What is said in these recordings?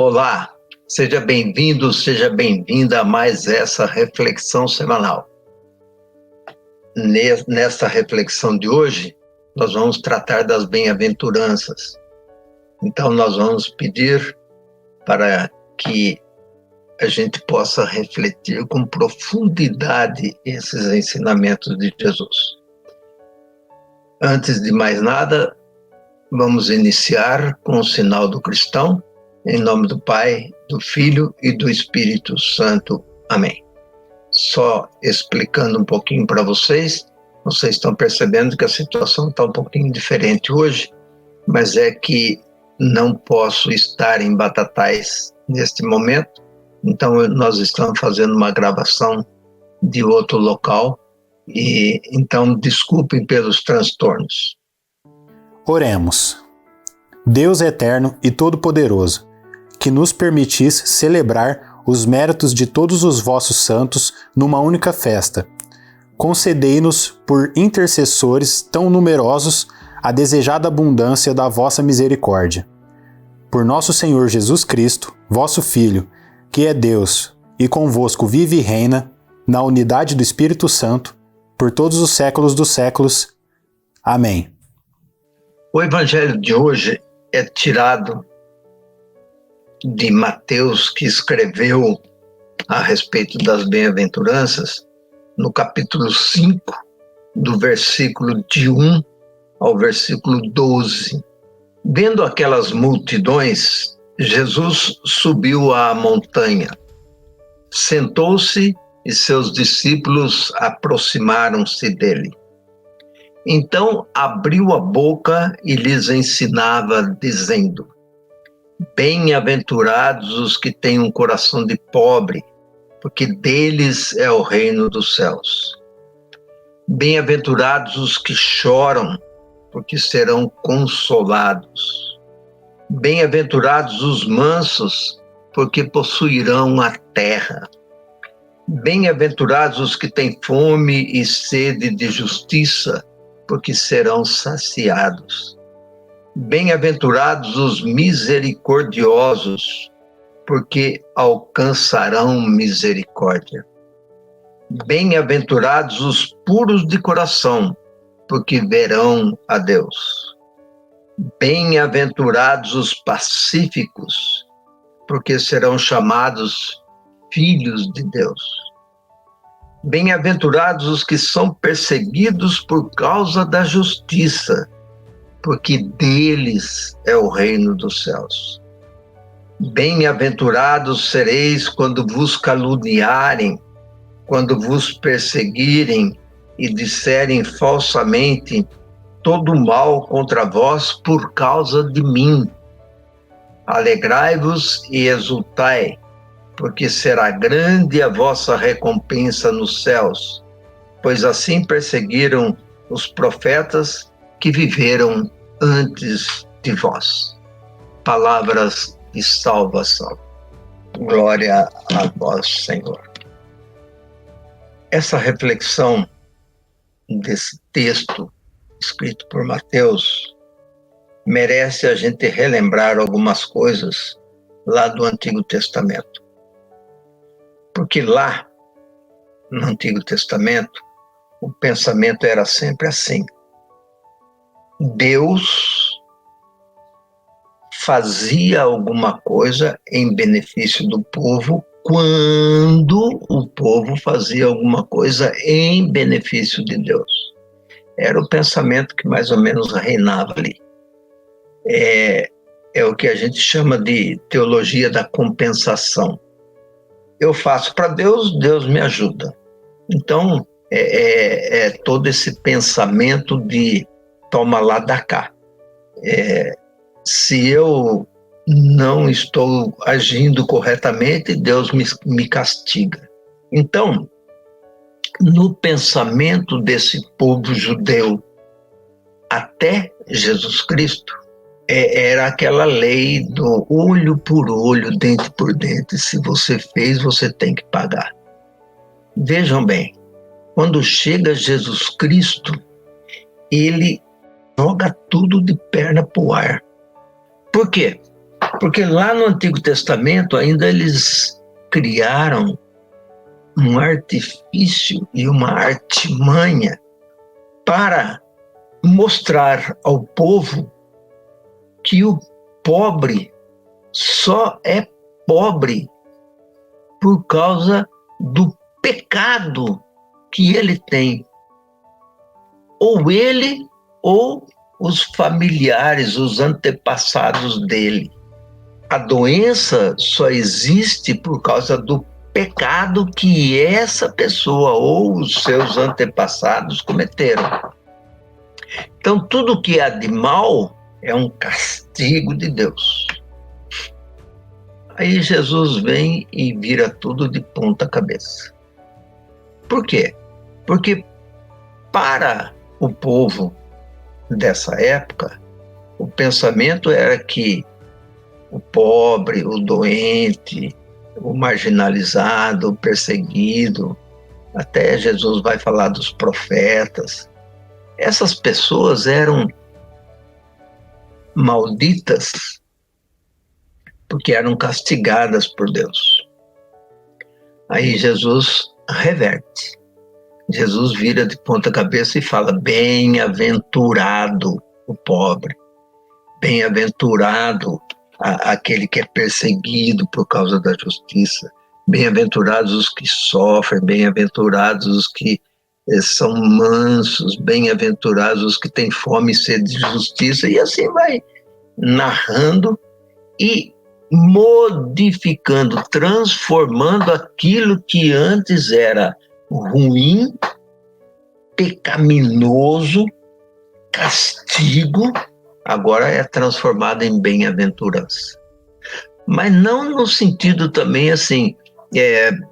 Olá, seja bem-vindo, seja bem-vinda a mais essa reflexão semanal. Nesta reflexão de hoje, nós vamos tratar das bem-aventuranças. Então, nós vamos pedir para que a gente possa refletir com profundidade esses ensinamentos de Jesus. Antes de mais nada, vamos iniciar com o sinal do cristão, em nome do Pai, do Filho e do Espírito Santo. Amém. Só explicando um pouquinho para vocês estão percebendo que a situação está um pouquinho diferente hoje, mas é que não posso estar em Batatais neste momento, então nós estamos fazendo uma gravação de outro local, e então desculpem pelos transtornos. Oremos. Deus eterno e todo-poderoso, que nos permitis celebrar os méritos de todos os vossos santos numa única festa, concedei-nos por intercessores tão numerosos a desejada abundância da vossa misericórdia. Por nosso Senhor Jesus Cristo, vosso Filho, que é Deus e convosco vive e reina, na unidade do Espírito Santo, por todos os séculos dos séculos. Amém. O evangelho de hoje é tirado de Mateus, que escreveu a respeito das bem-aventuranças, no capítulo 5, do versículo de 1 ao versículo 12. Vendo aquelas multidões, Jesus subiu à montanha, sentou-se e seus discípulos aproximaram-se dele. Então abriu a boca e lhes ensinava, dizendo: Bem-aventurados os que têm um coração de pobre, porque deles é o reino dos céus. Bem-aventurados os que choram, porque serão consolados. Bem-aventurados os mansos, porque possuirão a terra. Bem-aventurados os que têm fome e sede de justiça, porque serão saciados. Bem-aventurados os misericordiosos, porque alcançarão misericórdia. Bem-aventurados os puros de coração, porque verão a Deus. Bem-aventurados os pacíficos, porque serão chamados filhos de Deus. Bem-aventurados os que são perseguidos por causa da justiça, porque deles é o reino dos céus. Bem-aventurados sereis quando vos caluniarem, quando vos perseguirem e disserem falsamente todo mal contra vós por causa de mim. Alegrai-vos e exultai, porque será grande a vossa recompensa nos céus, pois assim perseguiram os profetas que viveram antes de vós. Palavras de salvação. Glória a vós, Senhor. Essa reflexão desse texto escrito por Mateus merece a gente relembrar algumas coisas lá do Antigo Testamento. Porque lá, no Antigo Testamento, o pensamento era sempre assim: Deus fazia alguma coisa em benefício do povo quando o povo fazia alguma coisa em benefício de Deus. Era o pensamento que mais ou menos reinava ali. É o que a gente chama de teologia da compensação. Eu faço para Deus, Deus me ajuda. Então, é todo esse pensamento de toma lá, dá cá. Se eu não estou agindo corretamente, Deus me castiga. Então, no pensamento desse povo judeu, até Jesus Cristo, era aquela lei do olho por olho, dente por dente. Se você fez, você tem que pagar. Vejam bem, quando chega Jesus Cristo, ele joga tudo de perna pro ar. Por quê? Porque lá no Antigo Testamento ainda eles criaram um artifício e uma artimanha para mostrar ao povo que o pobre só é pobre por causa do pecado que ele tem. Ou ele, ou os familiares, os antepassados dele. A doença só existe por causa do pecado que essa pessoa ou os seus antepassados cometeram. Então, tudo que há de mal é um castigo de Deus. Aí Jesus vem e vira tudo de ponta cabeça. Por quê? Porque para o povo dessa época, o pensamento era que o pobre, o doente, o marginalizado, o perseguido, até Jesus vai falar dos profetas, essas pessoas eram malditas porque eram castigadas por Deus. Aí Jesus reverte. Jesus vira de ponta cabeça e fala: bem-aventurado o pobre, bem-aventurado aquele que é perseguido por causa da justiça, bem-aventurados os que sofrem, bem-aventurados os que são mansos, bem-aventurados os que têm fome e sede de justiça, e assim vai narrando e modificando, transformando aquilo que antes era ruim, pecaminoso, castigo, agora é transformado em bem-aventurança. Mas não no sentido também assim,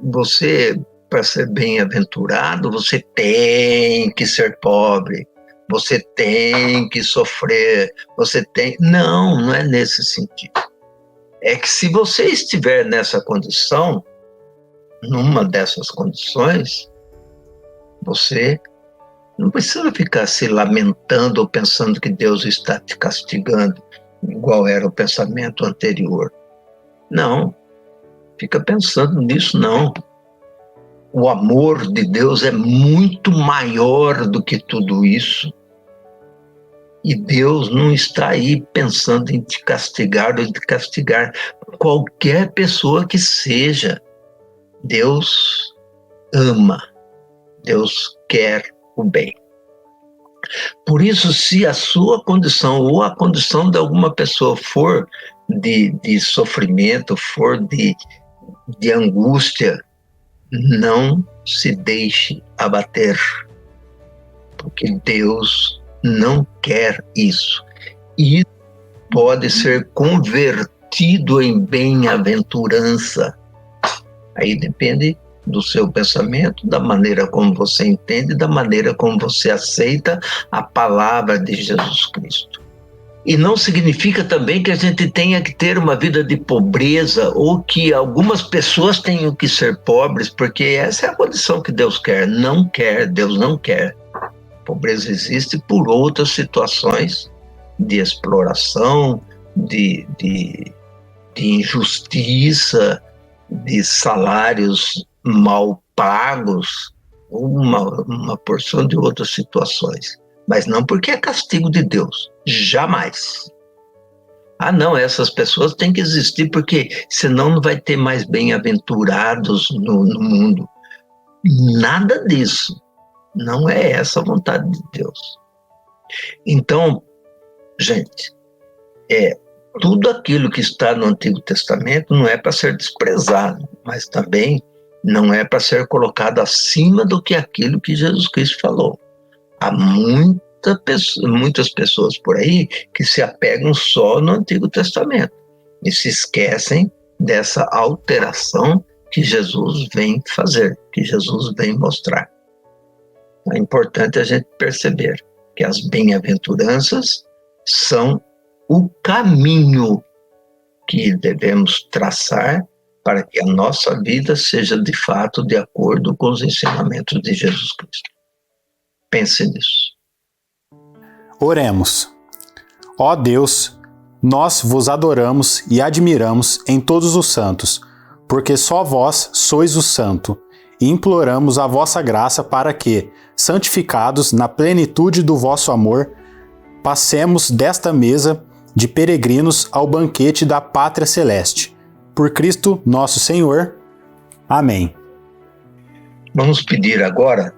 você, para ser bem-aventurado, você tem que ser pobre, você tem que sofrer, você tem... Não é nesse sentido. É que se você estiver nessa condição, numa dessas condições, você não precisa ficar se lamentando ou pensando que Deus está te castigando, igual era o pensamento anterior. Não, fica pensando nisso não. O amor de Deus é muito maior do que tudo isso. E Deus não está aí pensando em te castigar ou de castigar qualquer pessoa que seja. Deus ama, Deus quer o bem. Por isso, se a sua condição ou a condição de alguma pessoa for de sofrimento, for de angústia, não se deixe abater, porque Deus não quer isso. E pode ser convertido em bem-aventurança. Aí depende do seu pensamento, da maneira como você entende, da maneira como você aceita a palavra de Jesus Cristo. E não significa também que a gente tenha que ter uma vida de pobreza ou que algumas pessoas tenham que ser pobres, porque essa é a condição que Deus quer. Não quer, Deus não quer. Pobreza existe por outras situações de exploração, de injustiça, de salários mal pagos, uma porção de outras situações. Mas não porque é castigo de Deus, jamais. Ah, não, essas pessoas têm que existir porque senão não vai ter mais bem-aventurados no mundo. Nada disso. Não é essa a vontade de Deus. Então, gente, tudo aquilo que está no Antigo Testamento não é para ser desprezado, mas também não é para ser colocado acima do que aquilo que Jesus Cristo falou. Há muitas pessoas por aí que se apegam só no Antigo Testamento e se esquecem dessa alteração que Jesus vem fazer, que Jesus vem mostrar. É importante a gente perceber que as bem-aventuranças são o caminho que devemos traçar para que a nossa vida seja de fato de acordo com os ensinamentos de Jesus Cristo. Pense nisso. Oremos. Ó Deus, Nós vos adoramos e admiramos em todos os santos, porque só vós sois o santo, e imploramos a vossa graça para que, santificados na plenitude do vosso amor, passemos desta mesa de peregrinos ao banquete da pátria celeste. Por Cristo nosso Senhor. Amém. Vamos pedir agora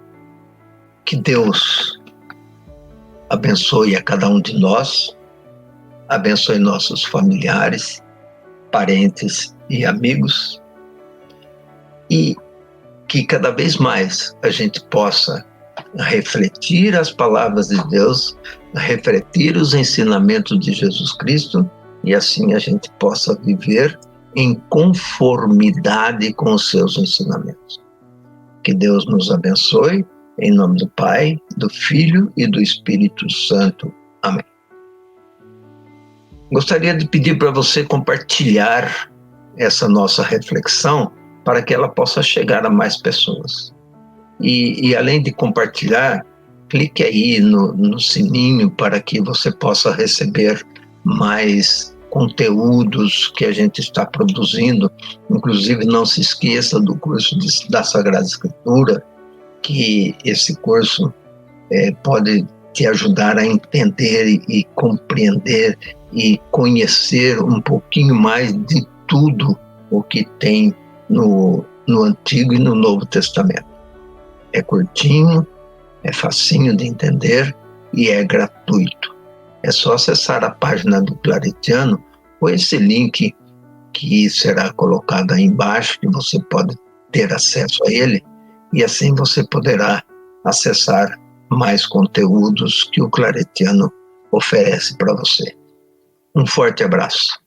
que Deus abençoe a cada um de nós, abençoe nossos familiares, parentes e amigos, e que cada vez mais a gente possa refletir as palavras de Deus, refletir os ensinamentos de Jesus Cristo, e assim a gente possa viver em conformidade com os seus ensinamentos. Que Deus nos abençoe, em nome do Pai, do Filho e do Espírito Santo. Amém. Gostaria de pedir para você compartilhar essa nossa reflexão para que ela possa chegar a mais pessoas. E além de compartilhar, clique aí no sininho para que você possa receber mais conteúdos que a gente está produzindo. Inclusive, não se esqueça do curso da Sagrada Escritura, que esse curso pode te ajudar a entender e compreender e conhecer um pouquinho mais de tudo o que tem no Antigo e no Novo Testamento. É curtinho, é facinho de entender e é gratuito. É só acessar a página do Claretiano ou esse link que será colocado aí embaixo, que você pode ter acesso a ele, e assim você poderá acessar mais conteúdos que o Claretiano oferece para você. Um forte abraço.